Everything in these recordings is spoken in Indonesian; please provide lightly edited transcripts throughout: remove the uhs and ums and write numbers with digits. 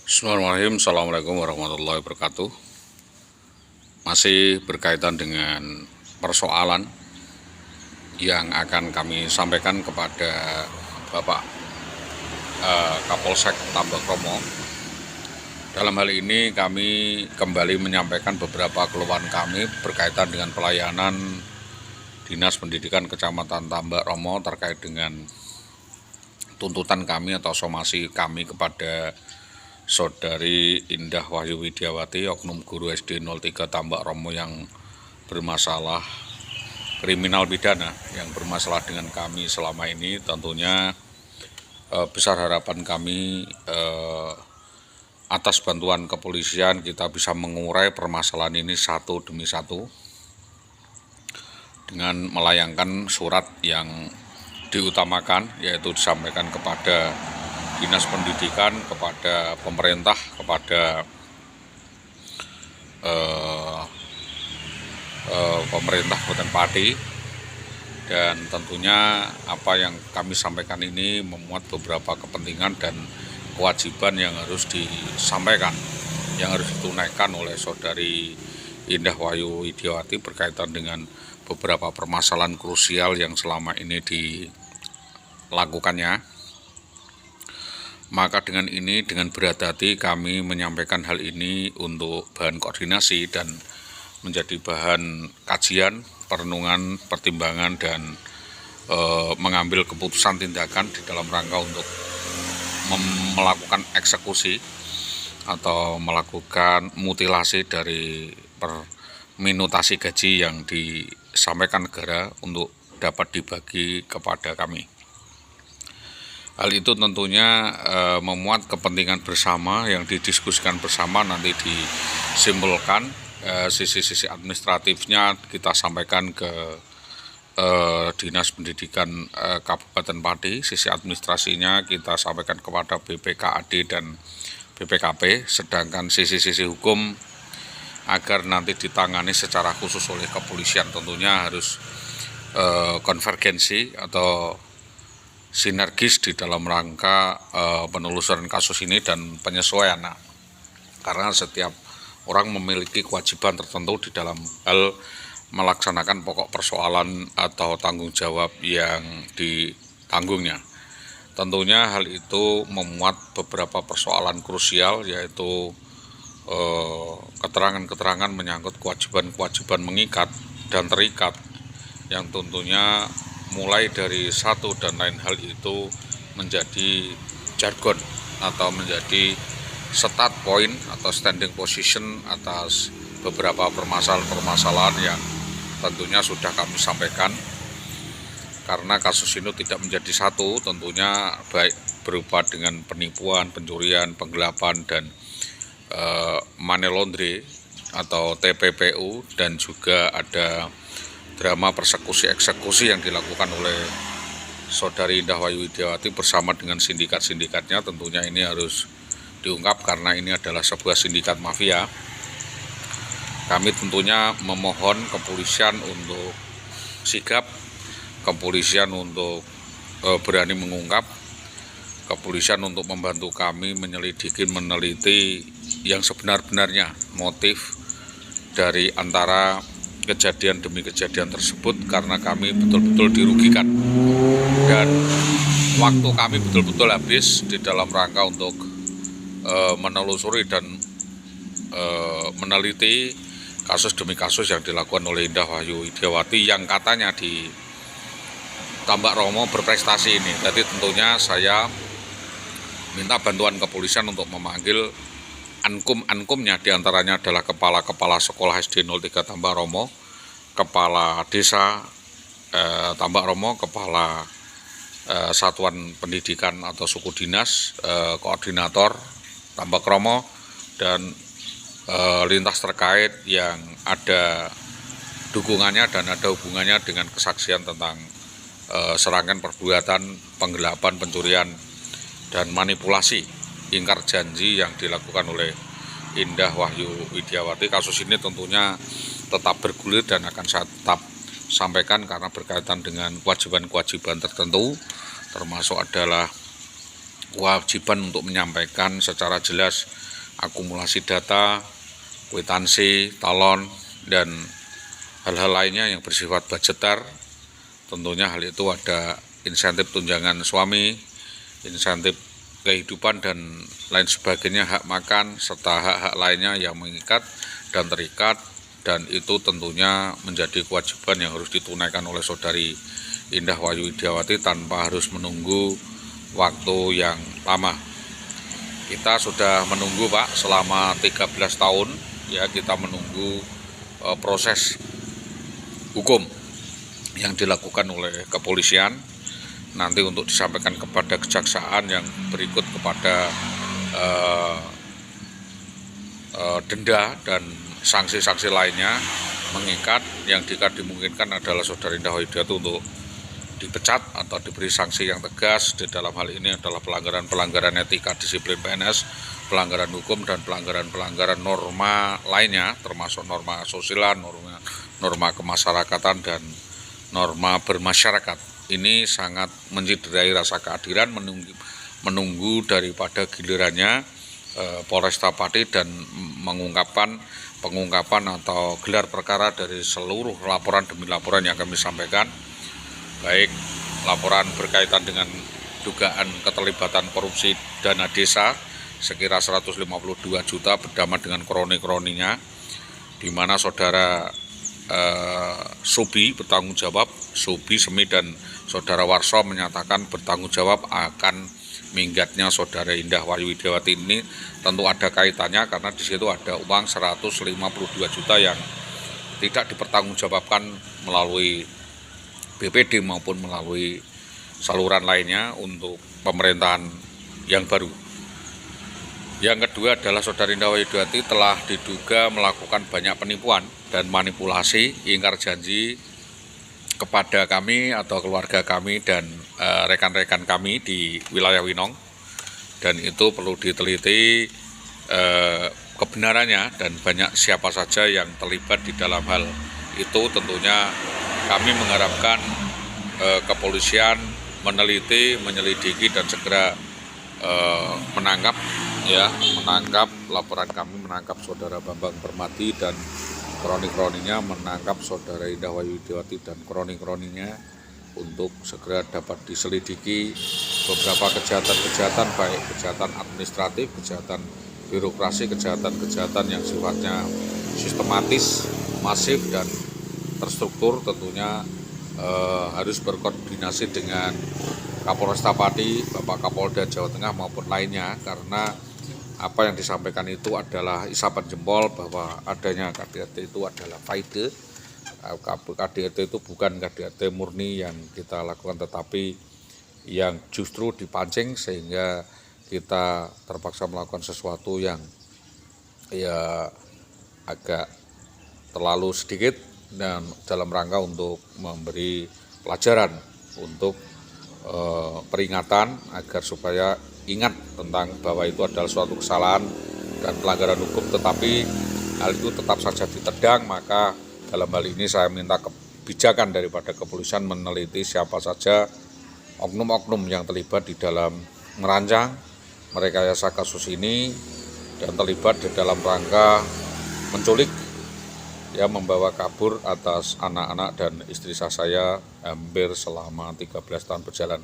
Bismillahirrahmanirrahim. Assalamualaikum warahmatullahi wabarakatuh. Masih berkaitan dengan persoalan yang akan kami sampaikan kepada Bapak Kapolsek Tambakromo. Dalam hal ini kami kembali menyampaikan beberapa keluhan kami berkaitan dengan pelayanan Dinas Pendidikan Kecamatan Tambakromo terkait dengan tuntutan kami atau somasi kami kepada Saudari Indah Wahyu Widiawati, oknum guru SD 03 Tambakromo yang bermasalah kriminal pidana, yang bermasalah dengan kami selama ini. Tentunya besar harapan kami atas bantuan kepolisian kita bisa mengurai permasalahan ini satu demi satu dengan melayangkan surat yang diutamakan, yaitu disampaikan kepada Dinas Pendidikan, kepada pemerintah, kepada pemerintah Kabupaten Pati, dan tentunya apa yang kami sampaikan ini memuat beberapa kepentingan dan kewajiban yang harus disampaikan, yang harus ditunaikan oleh Saudari Indah Wahyu Widiawati berkaitan dengan beberapa permasalahan krusial yang selama ini dilakukannya. Maka dengan ini, dengan berat hati kami menyampaikan hal ini untuk bahan koordinasi dan menjadi bahan kajian, perenungan, pertimbangan, dan mengambil keputusan tindakan di dalam rangka untuk melakukan eksekusi atau melakukan mutilasi dari perminutasi gaji yang disampaikan negara untuk dapat dibagi kepada kami. Hal itu tentunya memuat kepentingan bersama yang didiskusikan bersama, nanti disimpulkan sisi-sisi administratifnya kita sampaikan ke Dinas Pendidikan Kabupaten Pati, sisi administrasinya kita sampaikan kepada BPKAD dan BPKP, sedangkan sisi-sisi hukum agar nanti ditangani secara khusus oleh kepolisian tentunya harus konvergensi atau sinergis di dalam rangka penelusuran kasus ini dan penyesuaian. Karena setiap orang memiliki kewajiban tertentu di dalam hal melaksanakan pokok persoalan atau tanggung jawab yang ditanggungnya. Tentunya hal itu memuat beberapa persoalan krusial, yaitu keterangan-keterangan menyangkut kewajiban-kewajiban mengikat dan terikat yang tentunya mulai dari satu dan lain hal itu menjadi jargon atau menjadi start point atau standing position atas beberapa permasalahan-permasalahan yang tentunya sudah kami sampaikan. Karena kasus ini tidak menjadi satu, tentunya baik berupa dengan penipuan, pencurian, penggelapan, dan money laundry atau TPPU, dan juga ada drama persekusi eksekusi yang dilakukan oleh Saudari Indah Wahyu Widiawati bersama dengan sindikat-sindikatnya. Tentunya ini harus diungkap karena ini adalah sebuah sindikat mafia. Kami tentunya memohon kepolisian untuk sigap, kepolisian untuk berani mengungkap, kepolisian untuk membantu kami menyelidiki, meneliti yang sebenar-benarnya motif dari antara kejadian demi kejadian tersebut, karena kami betul-betul dirugikan dan waktu kami betul-betul habis di dalam rangka untuk menelusuri dan meneliti kasus demi kasus yang dilakukan oleh Indah Wahyu Widiawati yang katanya di Tambakromo berprestasi ini. Jadi tentunya saya minta bantuan kepolisian untuk memanggil ankum-ankumnya, diantaranya adalah kepala sekolah SD 03 Tambakromo, kepala desa Tambakromo, kepala satuan pendidikan atau suku dinas, koordinator Tambakromo, dan lintas terkait yang ada dukungannya dan ada hubungannya dengan kesaksian tentang serangkaian perbuatan penggelapan, pencurian, dan manipulasi ingkar janji yang dilakukan oleh Indah Wahyu Widiawati. Kasus ini tentunya tetap bergulir dan akan saya tetap sampaikan karena berkaitan dengan kewajiban-kewajiban tertentu, termasuk adalah kewajiban untuk menyampaikan secara jelas akumulasi data, kwitansi, talon, dan hal-hal lainnya yang bersifat budgeter. Tentunya hal itu ada insentif tunjangan suami, insentif kehidupan, dan lain sebagainya, hak makan, serta hak-hak lainnya yang mengikat dan terikat, dan itu tentunya menjadi kewajiban yang harus ditunaikan oleh Saudari Indah Wayu Widiawati tanpa harus menunggu waktu yang lama. Kita sudah menunggu, Pak, selama 13 tahun ya, kita menunggu proses hukum yang dilakukan oleh kepolisian nanti untuk disampaikan kepada kejaksaan yang berikut kepada denda dan sanksi-sanksi lainnya mengikat. Yang dimungkinkan adalah Saudari Indah Wayu Widiawati untuk dipecat atau diberi sanksi yang tegas. Di dalam hal ini adalah pelanggaran etika disiplin PNS, pelanggaran hukum, dan pelanggaran norma lainnya, termasuk norma asusila, norma kemasyarakatan, dan norma bermasyarakat. Ini sangat menciderai rasa keadilan, menunggu daripada gilirannya Polresta Pati dan pengungkapan atau gelar perkara dari seluruh laporan demi laporan yang kami sampaikan, baik laporan berkaitan dengan dugaan keterlibatan korupsi dana desa sekira 152 juta berdamai dengan kroni-kroninya, di mana Saudara Subi bertanggung jawab, Subi Semi dan Saudara Warso menyatakan bertanggung jawab akan minggatnya Saudari Indah Wayu Widiawati ini. Tentu ada kaitannya karena di situ ada uang 152 juta yang tidak dipertanggungjawabkan melalui BPD maupun melalui saluran lainnya untuk pemerintahan yang baru. Yang kedua adalah Saudari Indah Wayu Widiawati telah diduga melakukan banyak penipuan dan manipulasi, ingkar janji kepada kami atau keluarga kami dan rekan-rekan kami di wilayah Winong, dan itu perlu diteliti kebenarannya dan banyak siapa saja yang terlibat di dalam hal itu. Tentunya kami mengharapkan kepolisian meneliti, menyelidiki, dan segera menangkap laporan kami, menangkap Saudara Bambang Permadi dan kroni-kroninya, menangkap Saudari Indah Wayu Widiawati dan kroni-kroninya untuk segera dapat diselidiki beberapa kejahatan-kejahatan, baik kejahatan administratif, kejahatan birokrasi, kejahatan-kejahatan yang sifatnya sistematis, masif, dan terstruktur. Tentunya harus berkoordinasi dengan Kapolresta Pati, Bapak Kapolda Jawa Tengah maupun lainnya, karena apa yang disampaikan itu adalah isapan jempol bahwa adanya KDRT itu adalah faide. KDRT itu bukan KDRT murni yang kita lakukan, tetapi yang justru dipancing sehingga kita terpaksa melakukan sesuatu yang ya agak terlalu sedikit, dan dalam rangka untuk memberi pelajaran, untuk peringatan agar supaya ingat tentang bahwa itu adalah suatu kesalahan dan pelanggaran hukum, tetapi hal itu tetap saja ditedang. Maka dalam hal ini saya minta kebijakan daripada kepolisian meneliti siapa saja oknum-oknum yang terlibat di dalam merancang merekayasa kasus ini dan terlibat di dalam rangka menculik, ya, membawa kabur atas anak-anak dan istri saya hampir selama 13 tahun berjalan.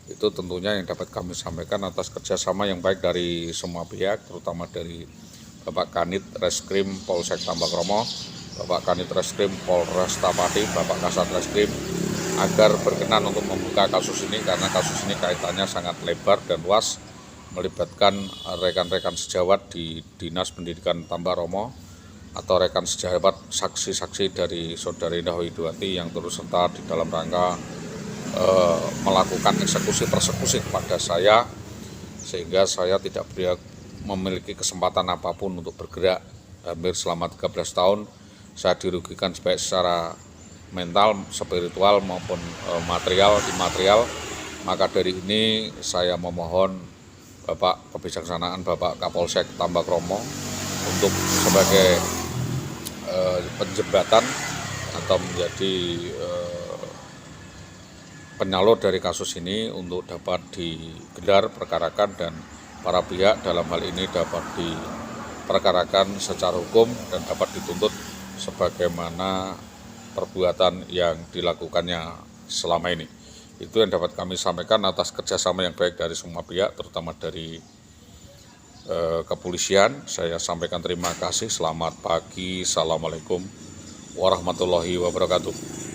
Itu tentunya yang dapat kami sampaikan atas kerjasama yang baik dari semua pihak, terutama dari Bapak Kanit Reskrim Polsek Tambakromo, Bapak Kanit Reskrim Polresta Pati, Bapak Kasat Reskrim, agar berkenan untuk membuka kasus ini, karena kasus ini kaitannya sangat lebar dan luas, melibatkan rekan-rekan sejawat di Dinas Pendidikan Tambakromo atau rekan sejawat saksi-saksi dari Saudari Indah Wayu Widiawati yang turut serta di dalam rangka melakukan persekusi kepada saya, sehingga saya tidak memiliki kesempatan apapun untuk bergerak. Hampir selama 13 tahun saya dirugikan baik secara mental, spiritual maupun imaterial. Maka dari ini saya memohon Bapak Kebijaksanaan Bapak Kapolsek Tambakromo untuk sebagai penjembatan atau menjadi penyalur dari kasus ini untuk dapat digelar perkarakan dan para pihak dalam hal ini dapat diperkarakan secara hukum dan dapat dituntut sebagaimana perbuatan yang dilakukannya selama ini. Itu yang dapat kami sampaikan atas kerjasama yang baik dari semua pihak, terutama dari kepolisian. Saya sampaikan terima kasih. Selamat pagi. Assalamualaikum warahmatullahi wabarakatuh.